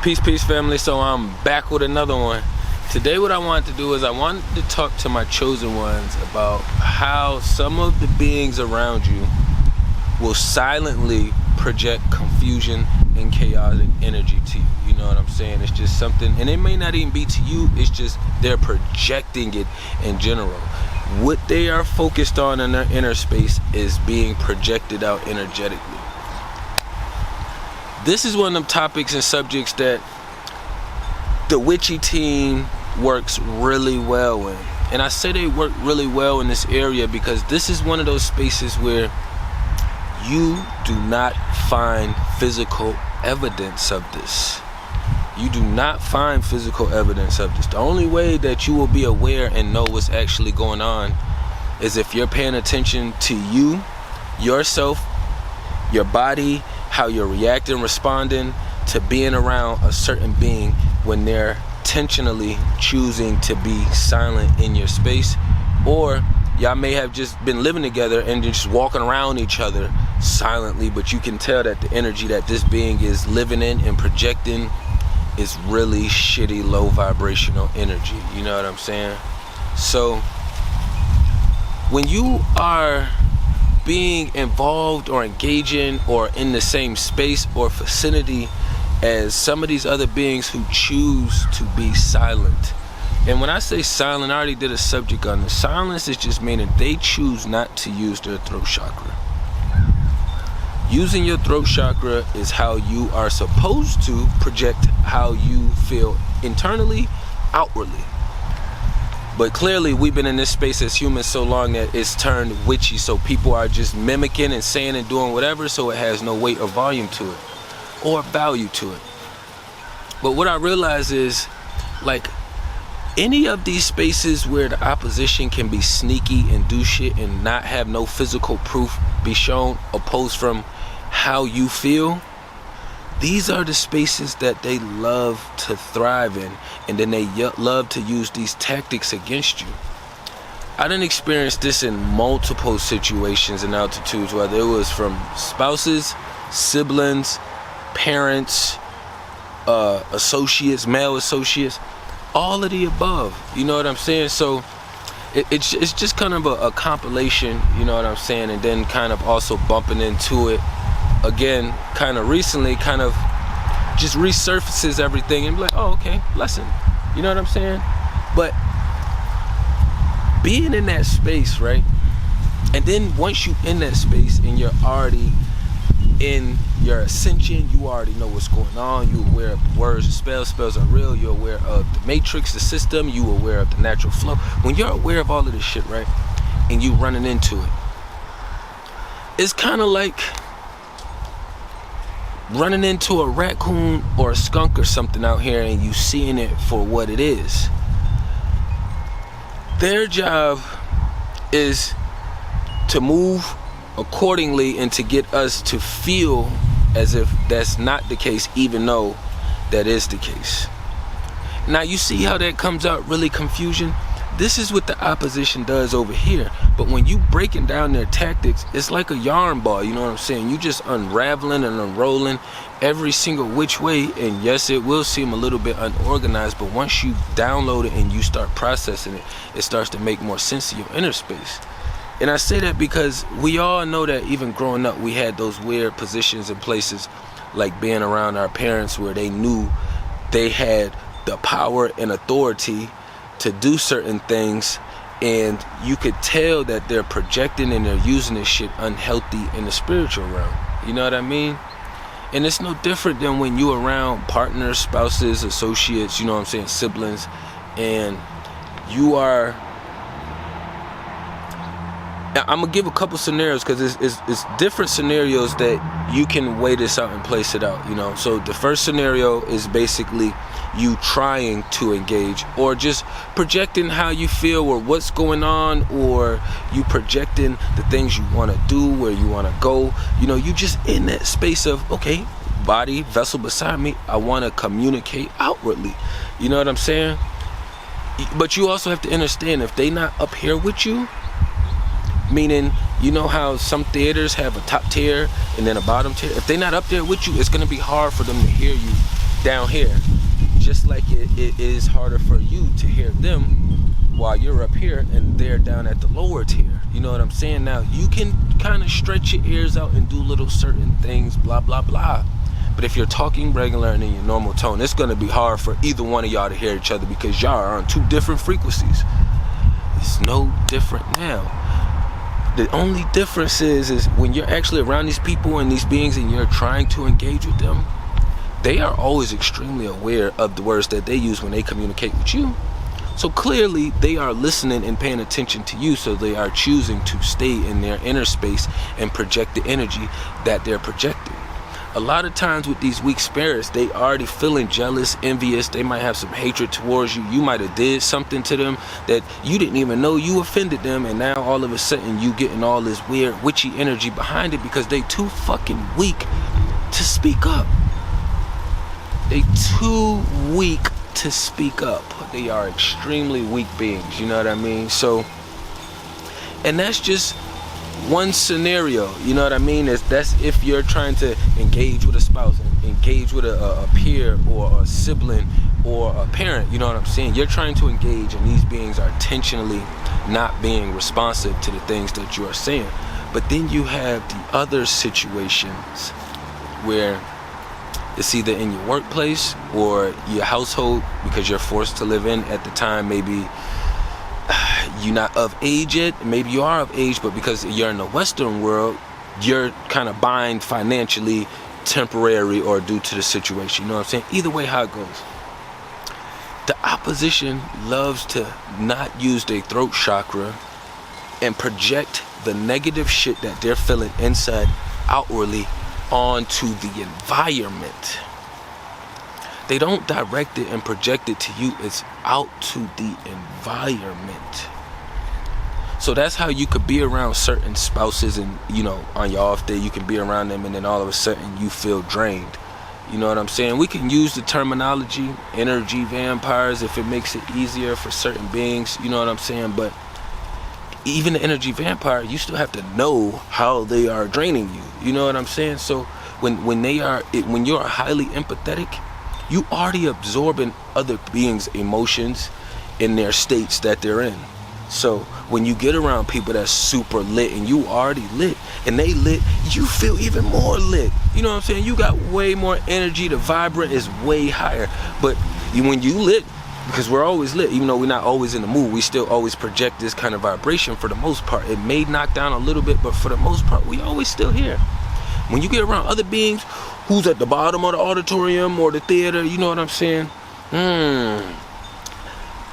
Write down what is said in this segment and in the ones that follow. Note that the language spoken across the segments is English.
Peace family. So I'm back with another one. Today what I wanted to do is I wanted to talk to my chosen ones about how some of the beings around you will silently project confusion and chaotic energy to you. You know what I'm saying? It's just something, and it may not even be to you, it's just they're projecting it in general. What they are focused on in their inner space is being projected out energetically. This is one of them topics and subjects that the witchy team works really well in. And I say they work really well in this area because this is one of those spaces where you do not find physical evidence of this. You do not find physical evidence of this. The only way that you will be aware and know what's actually going on is if you're paying attention to you, yourself, your body, how you're reacting, responding to being around a certain being when they're intentionally choosing to be silent in your space. Or y'all may have just been living together and just walking around each other silently, but you can tell that the energy that this being is living in and projecting is really shitty, low vibrational energy. You know what I'm saying? So when you are being involved or engaging or in the same space or vicinity as some of these other beings who choose to be silent, and when I say silent, I already did a subject on this. Silence is just meaning they choose not to use their throat chakra. Using your throat chakra is how you are supposed to project how you feel internally, outwardly. But clearly we've been in this space as humans so long that it's turned witchy, so people are just mimicking and saying and doing whatever, so it has no weight or volume to it or value to it. But what I realize is, like, any of these spaces where the opposition can be sneaky and do shit and not have no physical proof be shown opposed from how you feel, these are the spaces that they love to thrive in, and then they love to use these tactics against you. I done experienced this in multiple situations and altitudes, whether it was from spouses, siblings, parents, associates, male associates, all of the above. You know what I'm saying? So it's just kind of a compilation, you know what I'm saying, and then kind of also bumping into it again kind of recently, kind of just resurfaces everything and be like, oh, okay, lesson. You know what I'm saying? But being in that space, right? And then once you in that space and you're already in your ascension, you already know what's going on, you're aware of the words, the spells are real, you're aware of the matrix, the system, you're aware of the natural flow. When you're aware of all of this shit, right, and you running into it, it's kind of like running into a raccoon or a skunk or something out here and you seeing it for what it is. Their job is to move accordingly and to get us to feel as if that's not the case, even though that is the case. Now you see how that comes out really confusion? This is what the opposition does over here. But when you breaking down their tactics, it's like a yarn ball, you know what I'm saying? You just unraveling and unrolling every single which way, and yes, it will seem a little bit unorganized, but once you download it and you start processing it, it starts to make more sense of your inner space. And I say that because we all know that even growing up, we had those weird positions and places, like being around our parents where they knew they had the power and authority to do certain things, and you could tell that they're projecting and they're using this shit unhealthy in the spiritual realm. You know what I mean? And it's no different than when you around partners, spouses, associates, you know what I'm saying, siblings, and you are, I'm gonna give a couple scenarios because it's different scenarios that you can weigh this out and place it out, you know. So the first scenario is basically you trying to engage or just projecting how you feel or what's going on, or you projecting the things you want to do, where you want to go. You know, you just in that space of, okay, body, vessel beside me, I want to communicate outwardly. You know what I'm saying? But you also have to understand, if they not up here with you, meaning, you know how some theaters have a top tier and then a bottom tier? If they're not up there with you, it's going to be hard for them to hear you down here. Just like it is harder for you to hear them while you're up here and they're down at the lower tier. You know what I'm saying? Now, you can kind of stretch your ears out and do little certain things, blah, blah, blah. But if you're talking regular and in your normal tone, it's going to be hard for either one of y'all to hear each other because y'all are on two different frequencies. It's no different now. The only difference is when you're actually around these people and these beings and you're trying to engage with them, they are always extremely aware of the words that they use when they communicate with you. So clearly they are listening and paying attention to you, so they are choosing to stay in their inner space and project the energy that they're projecting. A lot of times with these weak spirits, they already feeling jealous, envious. They might have some hatred towards you. You might have did something to them that you didn't even know you offended them, and now all of a sudden you getting all this weird witchy energy behind it because they too fucking weak to speak up. They too weak to speak up. They are extremely weak beings, you know what I mean? So, and that's just one scenario, you know what I mean? That's if you're trying to engage with a spouse, engage with a peer or a sibling or a parent, you know what I'm saying? You're trying to engage and these beings are intentionally not being responsive to the things that you are saying. But then you have the other situations where it's either in your workplace or your household because you're forced to live in at the time. Maybe you're not of age yet. Maybe you are of age, but because you're in the Western world, you're kind of bind financially, temporary, or due to the situation. You know what I'm saying? Either way, how it goes. The opposition loves to not use their throat chakra and project the negative shit that they're feeling inside outwardly onto the environment. They don't direct it and project it to you. It's out to the environment. So that's how you could be around certain spouses and, you know, on your off day, you can be around them and then all of a sudden you feel drained. You know what I'm saying? We can use the terminology, energy vampires, if it makes it easier for certain beings. You know what I'm saying? But even the energy vampire, you still have to know how they are draining you. You know what I'm saying? So when you're highly empathetic, you already absorbing other beings' emotions in their states that they're in. So when you get around people that's super lit and you already lit and they lit, you feel even more lit. You know what I'm saying? You got way more energy. The vibrant is way higher. But when you lit, because we're always lit, even though we're not always in the mood, we still always project this kind of vibration for the most part. It may knock down a little bit, but for the most part, we always still here. When you get around other beings who's at the bottom of the auditorium or the theater, you know what I'm saying?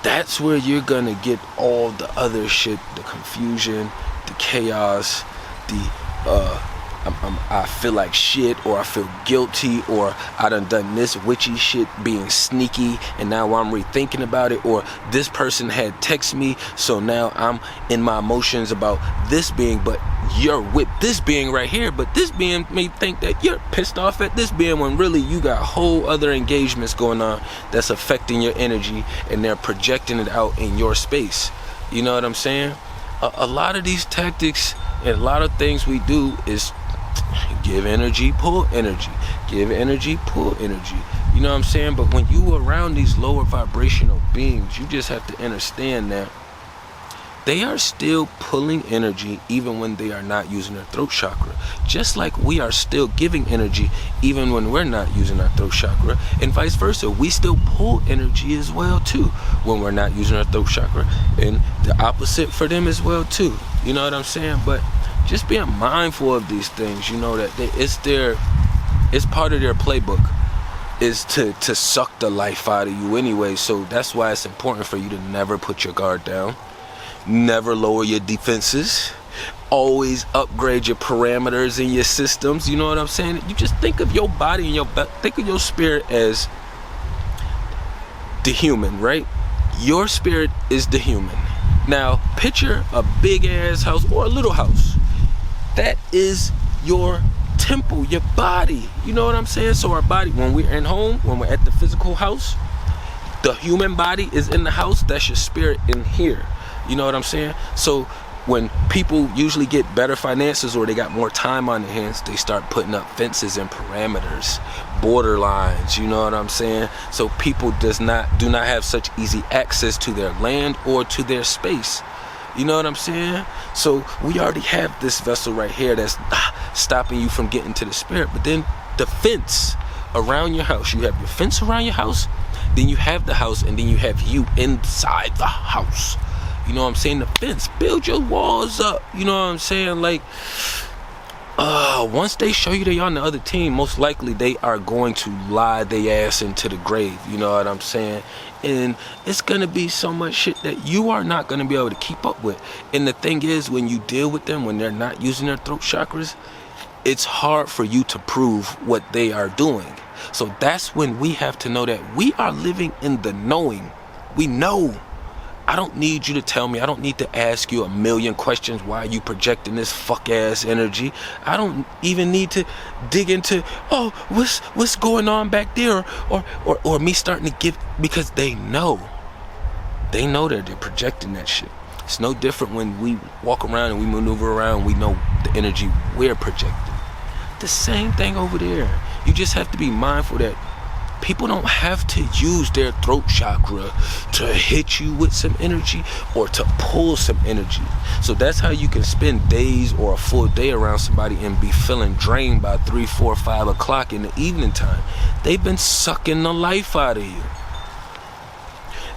That's where you're gonna get all the other shit, the confusion, the chaos, I feel like shit, or I feel guilty, or I done this witchy shit, being sneaky, and now I'm rethinking about it, or this person had texted me, so now I'm in my emotions about this being, but you're with this being right here, but this being may think that you're pissed off at this being when really you got whole other engagements going on that's affecting your energy and they're projecting it out in your space. You know what I'm saying? A lot of these tactics and a lot of things we do is give energy, pull energy, give energy, pull energy. You know what I'm saying? But when you around these lower vibrational beings, you just have to understand that they are still pulling energy even when they are not using their throat chakra. Just like we are still giving energy even when we're not using our throat chakra, and vice versa. We still pull energy as well too when we're not using our throat chakra, and the opposite for them as well too. You know what I'm saying? But just being mindful of these things, you know, that it's part of their playbook is to suck the life out of you anyway. So that's why it's important for you to never put your guard down, never lower your defenses, always upgrade your parameters in your systems. You know what I'm saying? You just think of your body and think of your spirit as the human, right? Your spirit is the human. Now picture a big ass house or a little house. That is your temple, your body. You know what I'm saying? So our body, when we're in home, when we're at the physical house, the human body is in the house. That's your spirit in here. You know what I'm saying? So when people usually get better finances or they got more time on their hands, they start putting up fences and parameters, borderlines, you know what I'm saying? So people do not have such easy access to their land or to their space. You know what I'm saying? So we already have this vessel right here that's stopping you from getting to the spirit. But then the fence around your house, you have your fence around your house, then you have the house, and then you have you inside the house. You know what I'm saying? The fence, build your walls up. You know what I'm saying? Like, once they show you they on the other team, most likely they are going to lie their ass into the grave. You know what I'm saying? And it's gonna be so much shit that you are not gonna be able to keep up with. And the thing is, when you deal with them, when they're not using their throat chakras, it's hard for you to prove what they are doing. So that's when we have to know that we are living in the knowing. We know. I don't need you to tell me. I don't need to ask you a million questions. Why are you projecting this fuck ass energy? I don't even need to dig into, what's going on back there, or me starting to give, because they know that they're projecting that shit. It's no different when we walk around and we maneuver around. We know the energy we're projecting. The same thing over there. You just have to be mindful that people don't have to use their throat chakra to hit you with some energy or to pull some energy. So that's how you can spend days or a full day around somebody and be feeling drained by 3, 4, 5 o'clock in the evening time. They've been sucking the life out of you.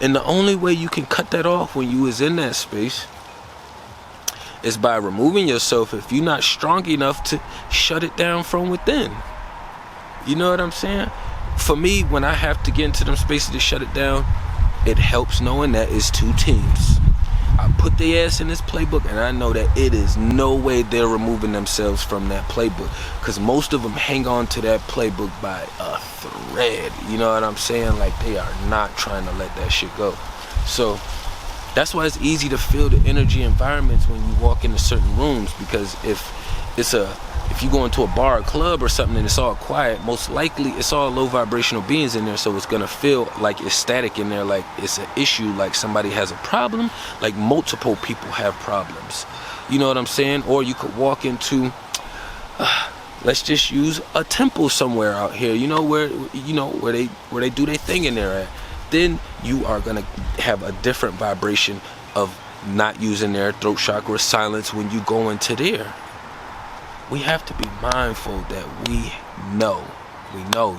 And the only way you can cut that off when you is in that space is by removing yourself if you're not strong enough to shut it down from within. You know what I'm saying? For me, when I have to get into them spaces to shut it down, it helps knowing that it's 2 teams. I put their ass in this playbook, and I know that it is no way they're removing themselves from that playbook, because most of them hang on to that playbook by a thread. You know what I'm saying? Like, they are not trying to let that shit go. So that's why it's easy to feel the energy environments when you walk into certain rooms, because if you go into a bar or club or something and it's all quiet, most likely it's all low vibrational beings in there, so it's gonna feel like it's static in there, like it's an issue, like somebody has a problem, like multiple people have problems. You know what I'm saying? Or you could walk into, let's just use a temple somewhere out here, where they do their thing in there at. Then you are gonna have a different vibration of not using their throat chakra, silence when you go into there. We have to be mindful that we know.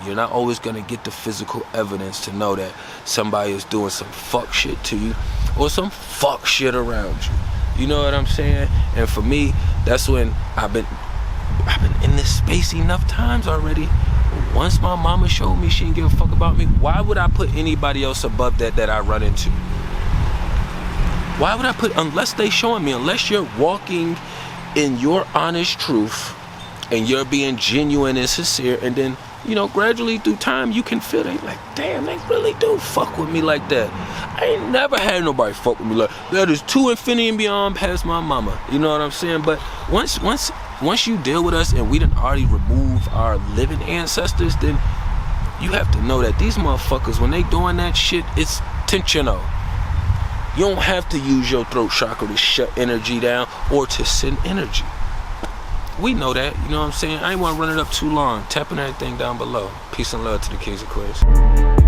You're not always going to get the physical evidence to know that somebody is doing some fuck shit to you or some fuck shit around you. You know what I'm saying? And for me, that's when I've been in this space enough times already. Once my mama showed me she didn't give a fuck about me, why would I put anybody else above that I run into? Why would I unless they showing me, unless you're walking in your honest truth and you're being genuine and sincere, and then gradually through time you can feel they like, damn, they really do fuck with me like that. I ain't never had nobody fuck with me like that. Is to infinity and beyond past my mama. You know what I'm saying? But once you deal with us and we done already remove our living ancestors, then you have to know that these motherfuckers, when they doing that shit, it's intentional. You don't have to use your throat chakra to shut energy down or to send energy. We know that, you know what I'm saying? I ain't want to run it up too long. Tapping everything down below. Peace and love to the kings and queens.